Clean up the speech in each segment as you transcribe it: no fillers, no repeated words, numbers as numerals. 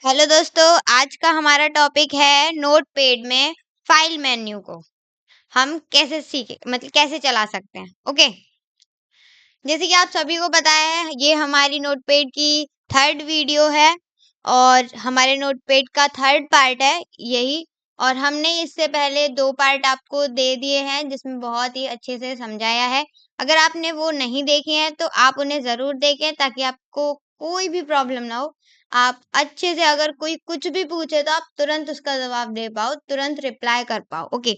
Hello दोस्तों, आज का हमारा टॉपिक है नोटपैड में फाइल मेन्यू को हम कैसे सीखे मतलब कैसे चला सकते हैं। ओके, जैसे कि आप सभी को पता है ये हमारी नोटपैड की थर्ड वीडियो है और हमारे नोटपैड का थर्ड पार्ट है यही। और हमने इससे पहले दो पार्ट आपको दे दिए हैं जिसमें बहुत ही अच्छे से समझाया है। अगर आपने वो नहीं देखे हैं तो आप उन्हें ज़रूर देखें ताकि आपको कोई भी प्रॉब्लम ना हो। आप अच्छे से अगर कोई कुछ भी पूछे तो आप तुरंत उसका जवाब दे पाओ, तुरंत रिप्लाई कर पाओ। ओके,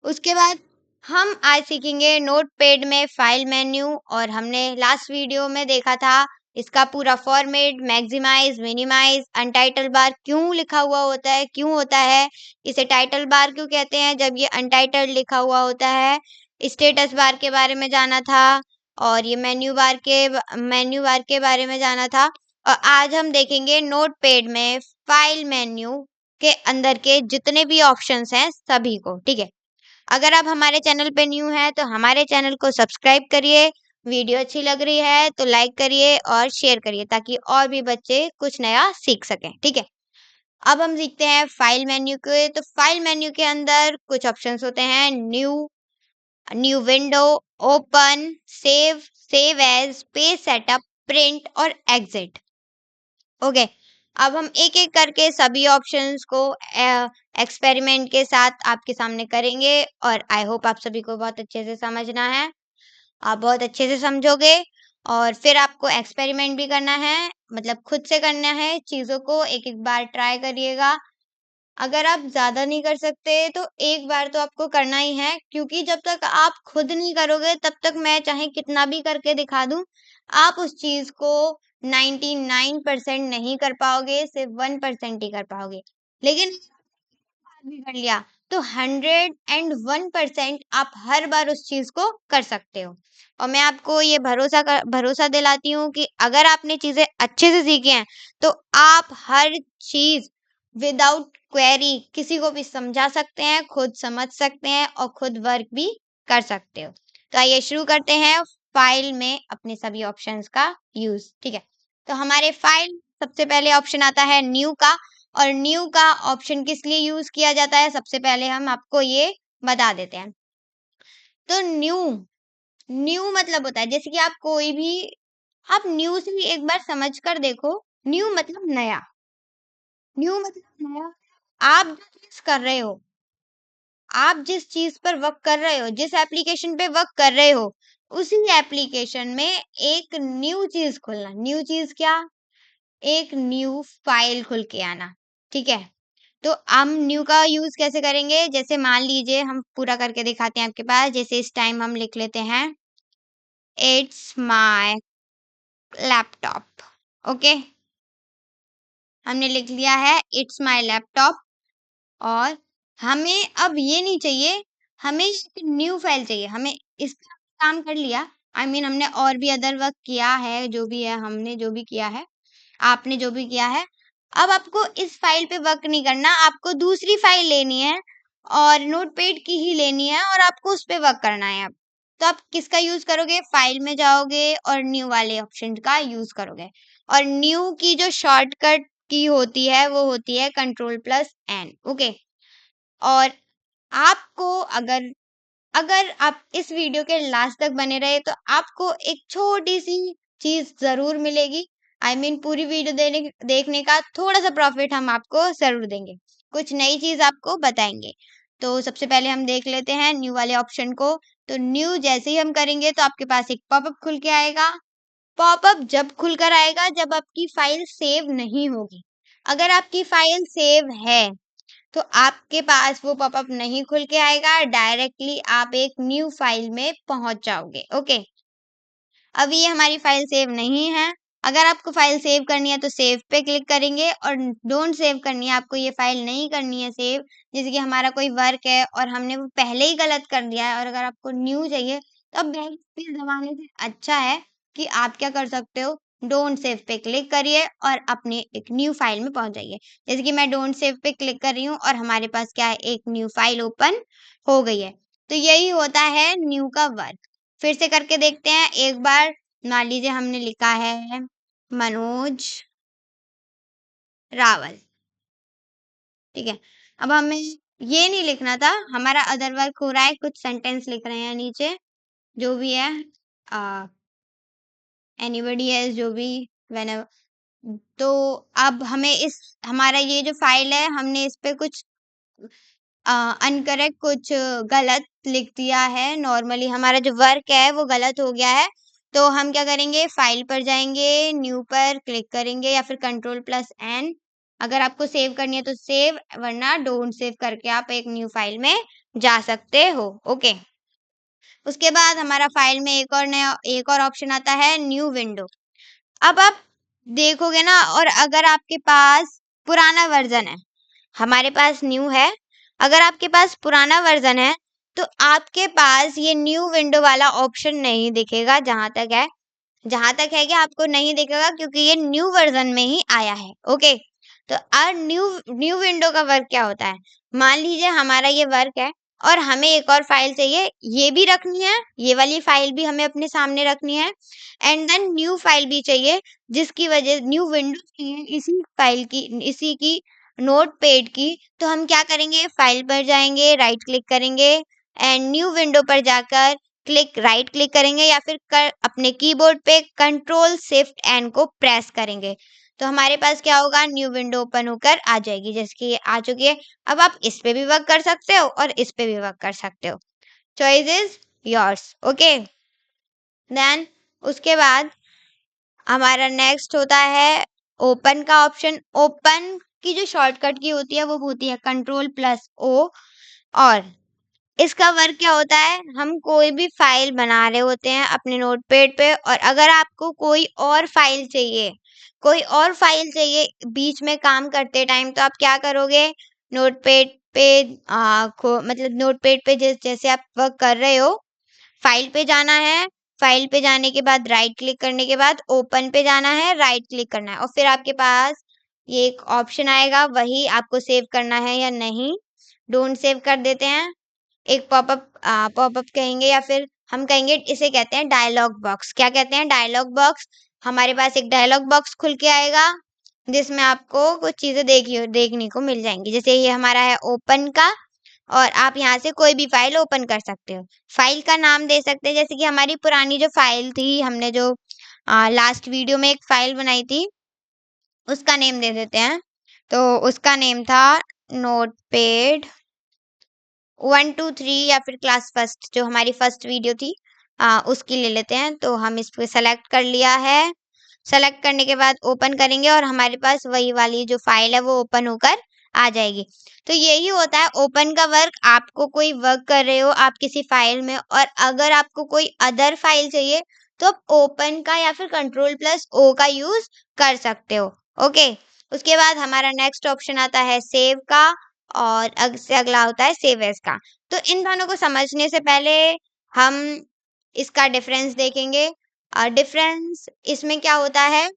उसके बाद हम आज सीखेंगे नोटपैड में फाइल मेन्यू। और हमने लास्ट वीडियो में देखा था इसका पूरा फॉर्मेट, मैक्सिमाइज, मिनिमाइज, अनटाइटल बार क्यों लिखा हुआ होता है, क्यों होता है, इसे टाइटल बार क्यों कहते हैं जब ये अनटाइटल्ड लिखा हुआ होता है, स्टेटस बार के बारे में जाना था और ये मेन्यू बार के बारे में जाना था। और आज हम देखेंगे नोटपैड में फाइल मेन्यू के अंदर के जितने भी ऑप्शंस हैं सभी को। ठीक है, अगर आप हमारे चैनल पे न्यू हैं तो हमारे चैनल को सब्सक्राइब करिए। वीडियो अच्छी लग रही है तो लाइक करिए और शेयर करिए ताकि और भी बच्चे कुछ नया सीख सकें। ठीक है, अब हम सीखते हैं फाइल मेन्यू के। तो फाइल मेन्यू के अंदर कुछ ऑप्शंस होते हैं, new, new window, open, save, save as, page setup, print और एग्जिट। ओके, अब हम एक एक करके सभी ऑप्शंस को एक्सपेरिमेंट के साथ आपके सामने करेंगे और आई होप आप सभी को बहुत अच्छे से समझना है। आप बहुत अच्छे से समझोगे और फिर आपको एक्सपेरिमेंट भी करना है, मतलब खुद से करना है चीज़ों को, एक एक बार ट्राई करिएगा। अगर आप ज़्यादा नहीं कर सकते तो एक बार तो आपको करना ही है, क्योंकि जब तक आप खुद नहीं करोगे तब तक मैं चाहे कितना भी करके दिखा दूं, आप उस चीज़ को 99% नहीं कर पाओगे, सिर्फ 1% ही कर पाओगे। लेकिन भी कर लिया तो 101% आप हर बार उस चीज को कर सकते हो। और मैं आपको ये भरोसा दिलाती हूँ कि अगर आपने चीजें अच्छे से सीखी हैं तो आप हर चीज विदाउट क्वेरी किसी को भी समझा सकते हैं, खुद समझ सकते हैं और खुद वर्क भी कर सकते हो। तो आइए शुरू करते हैं फाइल में अपने सभी ऑप्शंस का यूज। ठीक है, तो हमारे फाइल सबसे पहले ऑप्शन आता है न्यू का। और न्यू का ऑप्शन किस लिए यूज किया जाता है सबसे पहले हम आपको ये बता देते हैं। तो न्यू, न्यू मतलब होता है जैसे कि आप कोई भी, आप न्यू से भी एक बार समझ कर देखो। न्यू मतलब नया, न्यू मतलब नया। आप जो चीज कर रहे हो, आप जिस चीज पर वर्क कर रहे हो, जिस एप्लीकेशन पे वर्क कर रहे हो, उसी एप्लीकेशन में एक न्यू चीज खुलना। न्यू चीज क्या? एक न्यू फाइल खुल के आना। ठीक है, तो हम न्यू का यूज कैसे करेंगे? जैसे मान लीजिए हम पूरा करके दिखाते हैं आपके पास। जैसे इस टाइम हम लिख लेते हैं इट्स माय लैपटॉप। ओके, हमने लिख लिया है इट्स माय लैपटॉप। और हमें अब ये नहीं चाहिए, हमें एक न्यू फाइल चाहिए। हमें इस पे काम कर लिया, हमने और भी अदर वर्क किया है, जो भी है हमने जो भी किया है, आपने जो भी किया है। अब आपको इस फाइल पे वर्क नहीं करना, आपको दूसरी फाइल लेनी है और नोटपैड की ही लेनी है और आपको उस पे वर्क करना है अब। तो आप किसका यूज़ करोगे? फाइल में जाओगे और न्यू वाले ऑप्शन का यूज़ करोगे। और न्यू की जो शॉर्टकट की होती है वो होती है Ctrl+N। ओके, और आपको अगर अगर आप इस वीडियो के लास्ट तक बने रहे तो आपको एक छोटी-सी चीज़ ज़रूर मिलेगी। पूरी वीडियो देखने का थोड़ा-सा प्रॉफ़िट हम आपको ज़रूर देंगे। कुछ नई चीज़ आपको बताएँगे। तो सबसे पहले हम देख लेते हैं न्यू वाले ऑप्शन को। तो न्यू जैसे ही हम करेंगे तो आपके पास एक पॉपअप खुल के आएगा। पॉपअप जब खुलकर आएगा जब आपकी फ़ाइल सेव नहीं होगी। अगर आपकी फ़ाइल सेव है तो आपके पास वो पॉपअप नहीं खुल के आएगा, डायरेक्टली आप एक न्यू फाइल में पहुंच जाओगे। ओके, अभी ये हमारी फाइल सेव नहीं है। अगर आपको फाइल सेव करनी है तो सेव पे क्लिक करेंगे और डोंट सेव करनी है, आपको ये फाइल नहीं करनी है सेव। जैसे कि हमारा कोई वर्क है और हमने वो पहले ही गलत कर दिया है और अगर आपको न्यू चाहिए तो अब बैक स्पेस दबाने से अच्छा है कि आप क्या कर सकते हो, डोंट सेव पे क्लिक करिए और अपने एक न्यू फाइल में पहुंच जाइए। जैसे कि मैं डोंट सेव पे क्लिक कर रही हूँ और हमारे पास क्या है, एक न्यू फाइल ओपन हो गई है। तो यही होता है न्यू का वर्क। फिर से करके देखते हैं एक बार। मान लीजिए हमने लिखा है मनोज रावल। ठीक है, अब हमें ये नहीं लिखना था, हमारा अदर वर्क हो रहा है, कुछ सेंटेंस लिख रहे हैं नीचे, जो भी है, एनीबॉडी एल्स, जो भी, व्हेनेवर। तो अब हमें इस, हमारा ये जो फाइल है, हमने इस पे कुछ अनकरेक्ट, कुछ गलत लिख दिया है। नॉर्मली हमारा जो वर्क है वो गलत हो गया है, तो हम क्या करेंगे, फाइल पर जाएंगे, न्यू पर क्लिक करेंगे या फिर कंट्रोल+N। अगर आपको सेव करनी है तो सेव, वरना डोंट सेव करके आप एक न्यू फाइल में जा सकते हो। ओके, उसके बाद हमारा फाइल में एक और ऑप्शन आता है, न्यू विंडो। अब आप देखोगे ना, और अगर आपके पास पुराना वर्जन है, हमारे पास न्यू है, अगर आपके पास पुराना वर्जन है तो आपके पास ये न्यू विंडो वाला ऑप्शन नहीं दिखेगा। जहां तक है कि आपको नहीं दिखेगा, क्योंकि ये न्यू वर्जन में ही आया है। ओके, तो न्यू न्यू विंडो का वर्क क्या होता है, मान लीजिए हमारा ये वर्क है और हमें एक और फाइल चाहिए, ये भी रखनी है, ये वाली फाइल भी हमें अपने सामने रखनी है, एंड देन न्यू फाइल भी चाहिए, जिसकी वजह न्यू विंडो चाहिए इसी फाइल की, इसी की नोटपैड की। तो हम क्या करेंगे, फाइल पर जाएंगे, राइट क्लिक करेंगे, एंड न्यू विंडो पर जाकर राइट क्लिक करेंगे, या फिर अपने कीबोर्ड पे कंट्रोल+Shift+N को प्रेस करेंगे। तो हमारे पास क्या होगा, न्यू विंडो ओपन होकर आ जाएगी, जैसे कि ये आ चुकी है। अब आप इस पे भी वर्क कर सकते हो और इस पे भी वर्क कर सकते हो, choice is yours. Okay, then उसके बाद हमारा नेक्स्ट होता है ओपन का ऑप्शन। ओपन की जो शॉर्टकट की होती है वो होती है कंट्रोल+O। और इसका वर्क क्या होता है, हम कोई भी फाइल बना रहे होते हैं अपने नोटपैड पे, और अगर आपको कोई और फाइल चाहिए बीच में काम करते टाइम, तो आप क्या करोगे, नोटपैड पे मतलब नोटपैड पे जैसे आप वर्क कर रहे हो, फाइल पे जाना है, फाइल पे जाने के बाद राइट क्लिक करने के बाद ओपन पे जाना है, राइट क्लिक करना है, और फिर आपके पास ये एक ऑप्शन आएगा, वही आपको सेव करना है या नहीं। डोंट सेव कर देते हैं, एक पॉपअप कहेंगे, या फिर हम कहेंगे, इसे कहते हैं डायलॉग बॉक्स। क्या कहते हैं, डायलॉग बॉक्स। हमारे पास एक डायलॉग बॉक्स खुल के आएगा, जिसमें आपको कुछ चीजें देखने को मिल जाएंगी, जैसे ये हमारा है ओपन का, और आप यहाँ से कोई भी फाइल ओपन कर सकते हो। फाइल का नाम दे सकते हैं, जैसे कि हमारी पुरानी जो फाइल थी, हमने जो लास्ट वीडियो में एक फाइल बनाई थी, उसका नेम दे देते हैं। तो उसका नेम था नोटपैड 1 2 3, या फिर क्लास फर्स्ट, जो हमारी फर्स्ट वीडियो थी, उसकी ले लेते हैं। तो हम इस पे सेलेक्ट कर लिया है, सेलेक्ट करने के बाद ओपन करेंगे, और हमारे पास वही वाली जो फाइल है वो ओपन होकर आ जाएगी। तो यही होता है ओपन का वर्क। आपको कोई वर्क कर रहे हो आप किसी फाइल में, और अगर आपको कोई अदर फाइल चाहिए, तो आप ओपन का या फिर कंट्रोल+O का यूज कर सकते हो। ओके, उसके बाद हमारा नेक्स्ट ऑप्शन आता है सेव का, और से अगला होता है सेव एज का। तो इन दोनों को समझने से पहले हम इसका डिफरेंस देखेंगे। डिफरेंस इसमें क्या होता है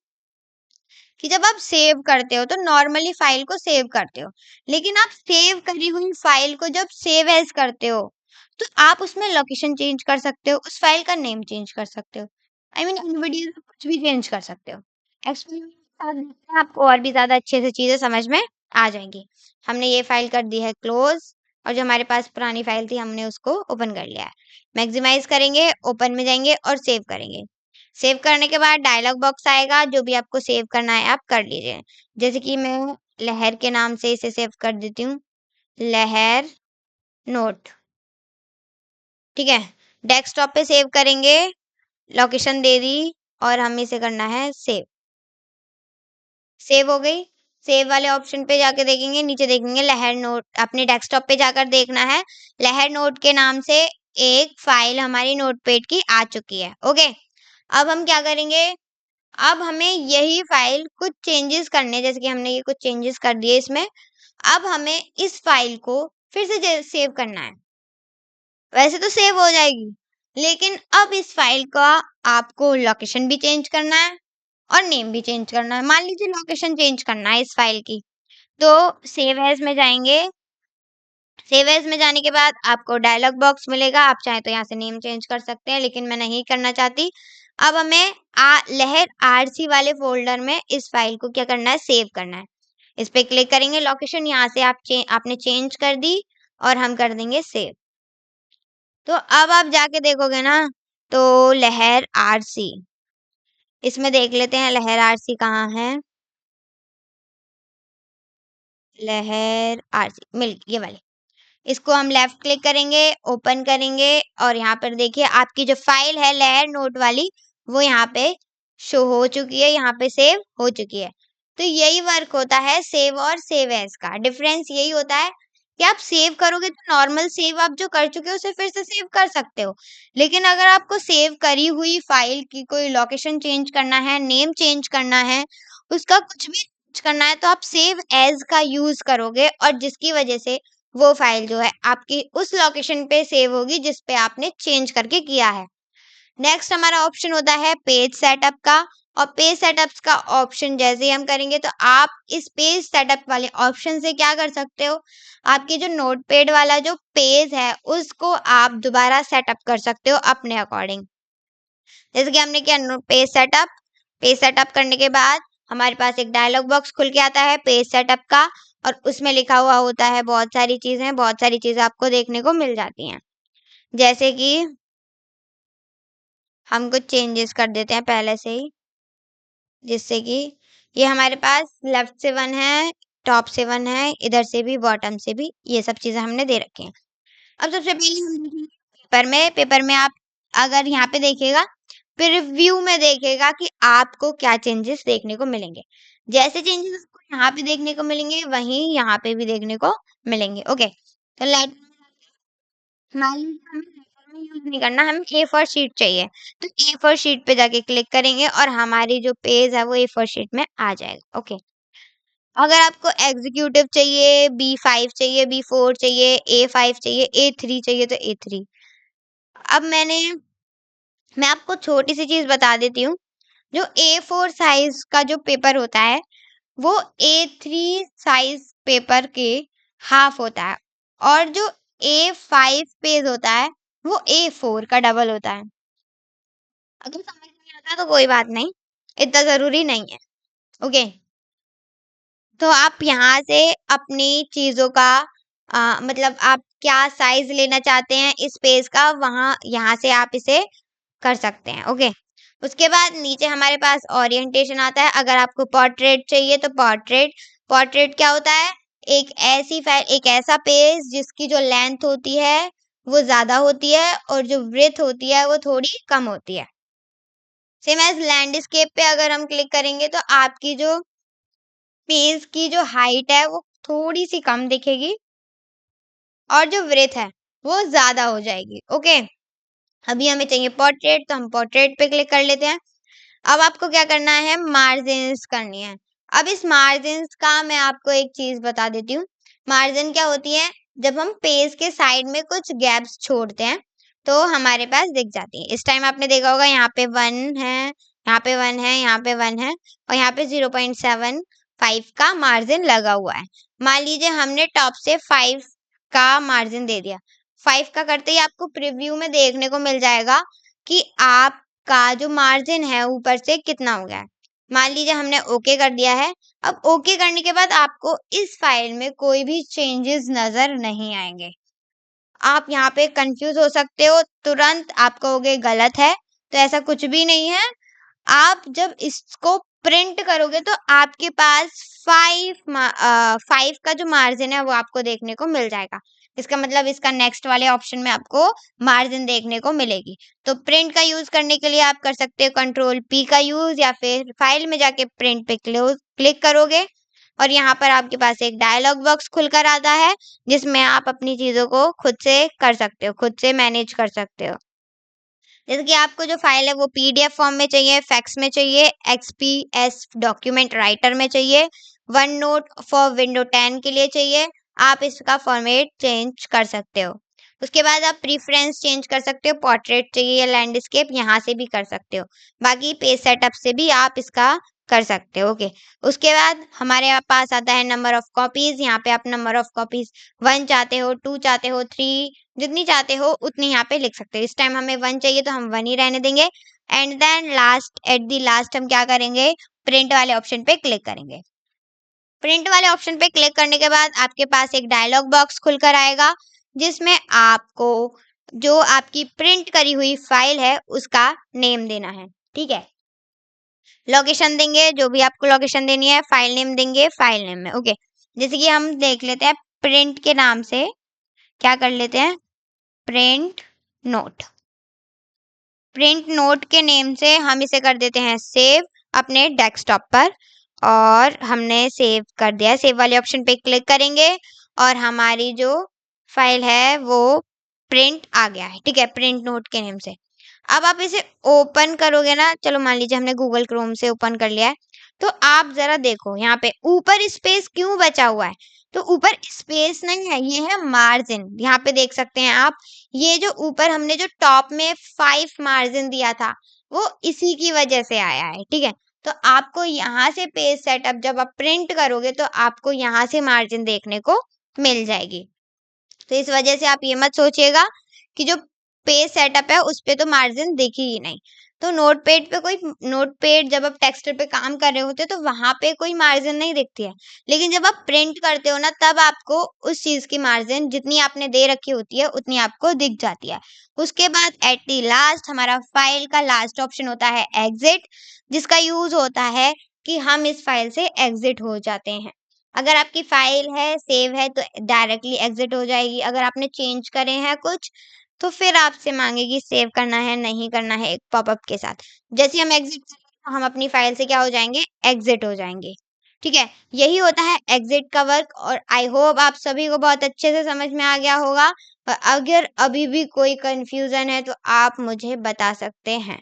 कि जब आप सेव करते हो तो नॉर्मली फाइल को सेव करते हो, लेकिन आप सेव करी हुई फाइल को जब सेव एज करते हो, तो आप उसमें लोकेशन चेंज कर सकते हो, उस फाइल का नेम चेंज कर सकते हो, आई मीन एनीबॉडी कुछ भी चेंज कर सकते हो। एक्सपेरिमेंट के साथ देखते हैं, आपको और भी ज्यादा अच्छे से चीजें समझ में आ जाएंगी। हमने ये फाइल कर दी है क्लोज, और जो हमारे पास पुरानी फाइल थी हमने उसको ओपन कर लिया है। मैक्सिमाइज करेंगे, ओपन में जाएंगे और सेव करेंगे। सेव करने के बाद डायलॉग बॉक्स आएगा, जो भी आपको सेव करना है आप कर लीजिए। जैसे कि मैं लहर के नाम से इसे सेव कर देती हूँ, लहर नोट। ठीक है, डेस्कटॉप पे सेव करेंगे, लोकेशन दे दी, और हमें इसे करना है सेव। सेव हो गई। सेव वाले ऑप्शन पे जाके देखेंगे, नीचे देखेंगे लहर नोट, अपने डेस्कटॉप पे जाकर देखना है, लहर नोट के नाम से एक फाइल हमारी नोटपैड की आ चुकी है। ओके, अब हम क्या करेंगे, अब हमें यही फाइल कुछ चेंजेस करने, जैसे कि हमने ये कुछ चेंजेस कर दिए इसमें। अब हमें इस फाइल को फिर से सेव करना है। वैसे तो सेव हो जाएगी, लेकिन अब इस फाइल का आपको लोकेशन भी चेंज करना है और नेम भी चेंज करना है। मान लीजिए लोकेशन चेंज करना है इस फाइल की, तो सेव एज में जाएंगे। सेव एज में जाने के बाद आपको डायलॉग बॉक्स मिलेगा, आप चाहे तो यहाँ से नेम चेंज कर सकते हैं, लेकिन मैं नहीं करना चाहती। अब हमें लहर आरसी वाले फोल्डर में इस फाइल को क्या करना है, सेव करना है। इस पे क्लिक करेंगे, लोकेशन यहाँ से आपने चेंज कर दी और हम कर देंगे सेव। तो अब आप जाके देखोगे ना तो लहर आरसी, इसमें देख लेते हैं लहर आरसी कहाँ है। लहर आरसी मिल ये वाली, इसको हम लेफ्ट क्लिक करेंगे, ओपन करेंगे और यहाँ पर देखिए आपकी जो फाइल है लहर नोट वाली वो यहाँ पे शो हो चुकी है, यहाँ पे सेव हो चुकी है। तो यही वर्क होता है सेव और सेव एज का। डिफरेंस यही होता है कि आप सेव करोगे तो नॉर्मल सेव आप जो कर चुके हो उसे फिर से सेव कर सकते हो, लेकिन अगर आपको सेव करी हुई फाइल की कोई लोकेशन चेंज करना है, नेम चेंज करना है, उसका कुछ भी चेंज करना है तो आप सेव एज का यूज करोगे और जिसकी वजह से वो फाइल जो है आपकी उस लोकेशन पे सेव होगी जिस पे आपने चेंज करके किया है। नेक्स्ट हमारा ऑप्शन होता है पेज सेटअप का, और पेज सेटअप्स का ऑप्शन जैसे ही हम करेंगे तो आप इस पेज सेटअप वाले ऑप्शन से क्या कर सकते हो, आपकी जो नोटपैड वाला जो पेज है उसको आप दोबारा सेटअप कर सकते हो अपने अकॉर्डिंग। जैसे कि हमने किया पेज सेटअप करने के बाद हमारे पास एक डायलॉग बॉक्स खुल के आता है पेज सेटअप का, और उसमें लिखा हुआ होता है बहुत सारी चीजें आपको देखने को मिल जाती हैं। जैसे कि हम कुछ चेंजेस कर देते हैं पहले से ही, जिससे कि ये हमारे पास लेफ्ट से 1 है, टॉप से 1 है, इधर से भी बॉटम से भी, ये सब चीजें हमने दे रखी हैं। अब सबसे पहले हम देखेंगे पेपर में आप अगर यहाँ पे देखिएगा प्रीव्यू में देखिएगा कि आपको क्या चेंजेस देखने को मिलेंगे। जैसे चेंजेस आपको यहाँ पे देखने को मिलेंगे वहीं यहाँ पे भी देखने को मिलेंगे। ओके, तो लेट मान लीजिए हमें लेटर में यूज नहीं करना, हमें ए फोर शीट चाहिए, तो ए फोर शीट पे जाके क्लिक करेंगे और हमारी जो पेज है वो ए फोर शीट में आ जाएगा। ओके, अगर आपको एग्जीक्यूटिव चाहिए, B5 चाहिए, B4 चाहिए, A5 चाहिए, A3 चाहिए तो A3। अब मैं आपको छोटी सी चीज बता देती हूँ, जो A4 साइज का जो पेपर होता है वो A3 साइज पेपर के हाफ होता है, और जो A5 पेज होता है वो A4 का डबल होता है। अगर समझ नहीं आता तो कोई बात नहीं, इतना जरूरी नहीं है। ओके, तो आप यहाँ से अपनी चीजों का मतलब आप क्या साइज लेना चाहते हैं इस पेज का, वहां यहाँ से आप इसे कर सकते हैं। ओके, उसके बाद नीचे हमारे पास ओरिएंटेशन आता है। अगर आपको पोर्ट्रेट चाहिए तो पोर्ट्रेट क्या होता है, एक ऐसा पेज जिसकी जो लेंथ होती है वो ज्यादा होती है और जो ब्रेथ होती है वो थोड़ी कम होती है। सेम एज लैंडस्केप पे अगर हम क्लिक करेंगे तो आपकी जो पेज की जो हाइट है वो थोड़ी सी कम दिखेगी और जो ब्रेथ है वो ज्यादा हो जाएगी। ओके, अभी हमें चाहिए पोर्ट्रेट तो हम पोर्ट्रेट पे क्लिक कर लेते हैं। अब आपको क्या करना है, मार्जिन्स करनी है। अब इस मार्जिन्स का मैं आपको एक चीज बता देती हूँ। मार्जिन क्या होती है, जब हम पेज के साइड में कुछ गैप्स छोड़ते हैं तो हमारे पास दिख जाती है। इस टाइम आपने देखा होगा यहाँ पे 1 है, यहाँ पे 1 है, यहाँ पे 1 है और यहाँ पे 0.75 का मार्जिन लगा हुआ है। मान लीजिए हमने टॉप से 5 का मार्जिन दे दिया। 5 का करते ही आपको प्रीव्यू में देखने को मिल जाएगा कि आप का जो मार्जिन है ऊपर से कितना हो गया है। मान लीजिए हमने ओके कर दिया है। अब ओके करने के बाद आपको इस फाइल में कोई भी चेंजेस नजर नहीं आएंगे। आप यहाँ पे कंफ्यूज हो सकते हो, तुरंत आप कहोगे गलत है, तो ऐसा कुछ भी नहीं है। आप जब इसको प्रिंट करोगे तो आपके पास 5 का जो मार्जिन है वो आपको देखने को मिल जाएगा। इसका मतलब इसका नेक्स्ट वाले ऑप्शन में आपको मार्जिन देखने को मिलेगी। तो प्रिंट का यूज करने के लिए आप कर सकते हो Ctrl+P का यूज, या फिर फाइल में जाके प्रिंट पे क्लिक करोगे और यहाँ पर आपके पास एक डायलॉग बॉक्स खुलकर आता है जिसमें आप अपनी चीजों को खुद से कर सकते हो, खुद से मैनेज कर सकते हो। जैसे कि आपको जो फाइल है वो PDF फॉर्म में चाहिए, फैक्स में चाहिए, XPS डॉक्यूमेंट राइटर में चाहिए, वन नोट फॉर विंडो 10 के लिए चाहिए, आप इसका फॉर्मेट चेंज कर सकते हो। उसके बाद आप प्रीफरेंस चेंज कर सकते हो, पोर्ट्रेट चाहिए या लैंडस्केप, यहाँ से भी कर सकते हो। बाकी पेज सेटअप से भी आप इसका कर सकते हो। ओके, उसके बाद हमारे पास आता है नंबर ऑफ कॉपीज। यहाँ पे आप नंबर ऑफ कॉपीज 1 चाहते हो, 2 चाहते हो, 3 जितनी चाहते हो उतनी यहाँ पे लिख सकते हो। इस टाइम हमें 1 चाहिए तो हम 1 ही रहने देंगे। And then at the last हम क्या करेंगे, प्रिंट वाले ऑप्शन पे क्लिक करेंगे। प्रिंट वाले ऑप्शन पे क्लिक करने के बाद आपके पास एक डायलॉग बॉक्स खुलकर आएगा, जिसमें आपको जो आपकी प्रिंट करी हुई फाइल है उसका नेम देना है। ठीक है, लोकेशन देंगे, जो भी आपको लोकेशन देनी है, फाइल नेम देंगे, फाइल नेम में ओके। जैसे कि हम देख लेते हैं, प्रिंट के नाम से क्या कर लेते हैं, प्रिंट नोट। प्रिंट नोट के नेम से हम इसे कर देते हैं सेव अपने डेस्कटॉप पर, और हमने सेव कर दिया है। सेव वाले ऑप्शन पे क्लिक करेंगे और हमारी जो फाइल है वो प्रिंट आ गया है। ठीक है, प्रिंट नोट के नेम से। अब आप इसे ओपन करोगे ना, चलो मान लीजिए हमने गूगल क्रोम से ओपन कर लिया है, तो आप जरा देखो यहाँ पे ऊपर स्पेस क्यों बचा हुआ है। तो ऊपर स्पेस नहीं है, ये है मार्जिन। यहाँ पे देख सकते हैं आप, ये जो ऊपर हमने जो टॉप में 5 मार्जिन दिया था वो इसी की वजह से आया है। ठीक है, तो आपको यहाँ से पेज सेटअप जब आप प्रिंट करोगे तो आपको यहाँ से मार्जिन देखने को मिल जाएगी। तो इस वजह से आप ये मत सोचिएगा कि जो पेज सेटअप है उस पे तो मार्जिन दिखी ही नहीं। तो नोटपैड पे कोई नोटपैड जब आप टेक्स्ट पे काम कर रहे होते तो वहां पे कोई मार्जिन नहीं दिखती है, लेकिन जब आप प्रिंट करते हो ना तब आपको उस चीज की मार्जिन जितनी आपने दे रखी होती है उतनी आपको दिख जाती है। उसके बाद एट दी लास्ट हमारा फाइल का लास्ट ऑप्शन होता है एग्जिट, जिसका यूज होता है कि हम इस फाइल से एग्जिट हो जाते हैं। अगर आपकी फाइल है सेव है तो डायरेक्टली एग्जिट हो जाएगी। अगर आपने चेंज करे हैं कुछ तो फिर आपसे मांगेगी सेव करना है नहीं करना है, एक पॉपअप के साथ। जैसे हम एग्जिट करेंगे हम अपनी फाइल से क्या हो जाएंगे, एग्जिट हो जाएंगे। ठीक है, यही होता है एग्जिट का वर्क। और आई होप आप सभी को बहुत अच्छे से समझ में आ गया होगा। और अगर अभी भी कोई कंफ्यूजन है तो आप मुझे बता सकते हैं,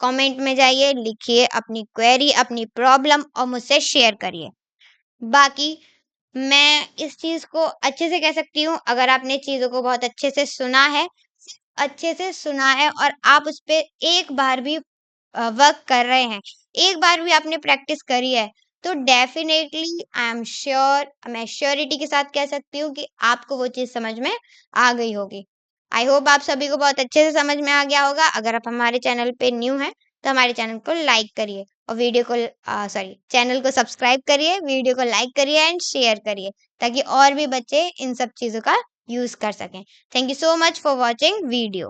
कमेंट में जाइए, लिखिए अपनी क्वेरी अपनी प्रॉब्लम और मुझसे शेयर करिए। बाकी मैं इस चीज को अच्छे से कह सकती हूँ, अगर आपने चीजों को बहुत अच्छे से सुना है, अच्छे से सुना है और आप उस पे एक बार भी वर्क कर रहे हैं, एक बार भी आपने प्रैक्टिस करी है, तो डेफिनेटली आई एम श्योर, मैं श्योरिटी के साथ कह सकती हूँ कि आपको वो चीज समझ में आ गई होगी। आई होप आप सभी को बहुत अच्छे से समझ में आ गया होगा। अगर आप हमारे चैनल पे न्यू हैं तो हमारे चैनल को लाइक करिए और वीडियो को चैनल को सब्सक्राइब करिए, वीडियो को लाइक करिए एंड शेयर करिए, ताकि और भी बच्चे इन सब चीज़ों का यूज़ कर सकें। Thank you so much for watching video.